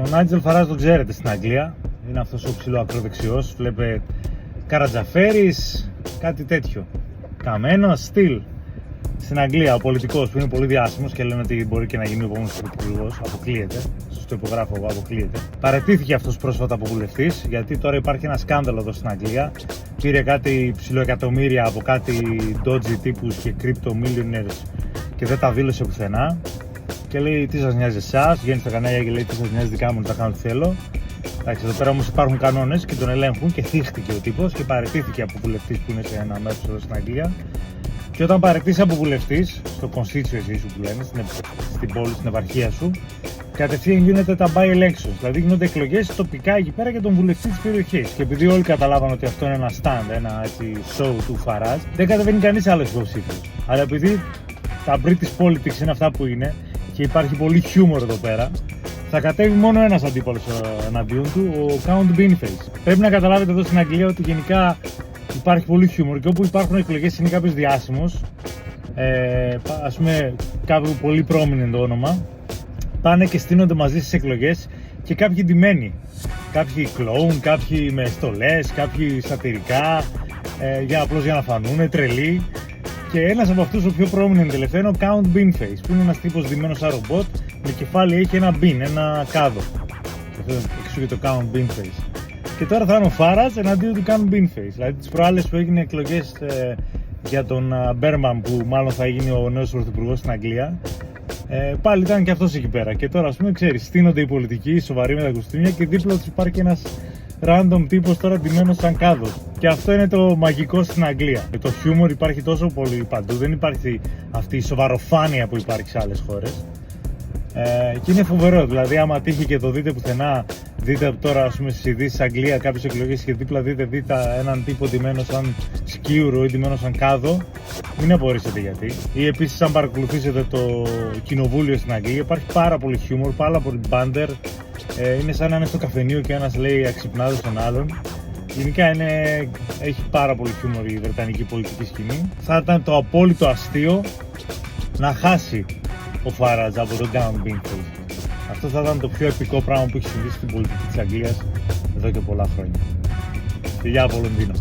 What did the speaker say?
Τον Νάιτζελ Φαράζ τον ξέρετε στην Αγγλία. Είναι αυτός ο ψηλό ακροδεξιός. Βλέπε Καρατζαφέρης, κάτι τέτοιο. Καμένος, στυλ. Στην Αγγλία ο πολιτικός που είναι πολύ διάσημος και λένε ότι μπορεί και να γίνει ο επόμενος πρωθυπουργός, αποκλείεται. Στο υπογράφω εγώ, αποκλείεται. Παραιτήθηκε αυτός πρόσφατα από βουλευτής, γιατί τώρα υπάρχει ένα σκάνδαλο εδώ στην Αγγλία. Πήρε κάτι ψιλοεκατομμύρια από κάτι dodgy τύπους και crypto millionaires και δεν τα δήλωσε πουθενά. Και λέει: τι σας νοιάζει εσάς, βγαίνει στα κανάλια και λέει: τι σας νοιάζει, δικά μου, να τα κάνω ό,τι θέλω. Εντάξει, εδώ πέρα όμως υπάρχουν κανόνες και τον ελέγχουν και θύχτηκε ο τύπος και παραιτήθηκε από βουλευτής που είναι σε ένα μέρος εδώ στην Αγγλία. Και όταν παραιτήσει από βουλευτής, στο constituency σου που λένε, στην πόλη, στην επαρχία σου, κατευθείαν γίνεται τα by-elections. Δηλαδή γίνονται εκλογές τοπικά εκεί πέρα για τον βουλευτή της περιοχής. Και επειδή όλοι καταλάβαν ότι αυτό είναι ένα stand, ένα έτσι show του Φαράζ, δεν κατεβαίνει κανείς άλλος υποψήφιος. Αλλά επειδή τα British politics είναι αυτά που είναι και υπάρχει πολύ χιούμορ εδώ πέρα, θα κατέβει μόνο ένας αντίπαλος εναντίον του, ο Count Beanface. Πρέπει να καταλάβετε εδώ στην Αγγλία ότι γενικά υπάρχει πολύ χιούμορ και όπου υπάρχουν εκλογές είναι κάποιος διάσημος, ας πούμε κάποιο πολύ prominent όνομα, πάνε και στείνονται μαζί στις εκλογές και κάποιοι ντυμένοι. Κάποιοι κλόουν, κάποιοι με στολές, κάποιοι σατυρικά, απλώς για να φανούν, τρελοί. Και ένας από αυτούς ο πιο prominent τελευταίο είναι ο Count Beanface, που είναι ένας τύπος ντυμένος σαν ρομπότ, με κεφάλι έχει ένα bean, ένα κάδο. Και αυτό εξού και το Count Beanface. Και τώρα θα είναι ο Φάραζ εναντίον του Count Beanface. Δηλαδή τις προάλλες που έγινε εκλογές για τον Μπέρμαν, που μάλλον θα γίνει ο νέος πρωθυπουργός στην Αγγλία, πάλι ήταν και αυτός εκεί πέρα. Και τώρα, ας πούμε, ξέρεις, στείνονται οι πολιτικοί σοβαροί με τα κουστούμια και δίπλα τους υπάρχει ένας random τύπος τώρα ντυμένος σαν κάδος. Και αυτό είναι το μαγικό στην Αγγλία. Και το χιούμορ υπάρχει τόσο πολύ παντού, δεν υπάρχει αυτή η σοβαροφάνεια που υπάρχει σε άλλες χώρες. Και είναι φοβερό, δηλαδή άμα τύχει και το δείτε πουθενά, δείτε τώρα ας πούμε στις ειδήσεις Αγγλία κάποιες εκλογές και δίπλα δείτε έναν τύπο ντυμένο σαν σκίουρο ή ντυμένο σαν κάδο, μην απορρίσετε γιατί. Ή επίσης αν παρακολουθήσετε το κοινοβούλιο στην Αγγλία, υπάρχει πάρα πολύ χιούμορ, πάρα πολύ μπάντερ. Είναι σαν να είναι στο καφενείο και ένας λέει αξυπνάδος στον άλλον. Γενικά έχει πάρα πολύ χιούμορ η βρετανική πολιτική σκηνή. Θα ήταν το απόλυτο αστείο να χάσει ο Φάραζ από τον Count Beanface. Αυτό θα ήταν το πιο επικό πράγμα που έχει συμβεί στην πολιτική της Αγγλίας εδώ και πολλά χρόνια. Φιλιά από Λονδίνο.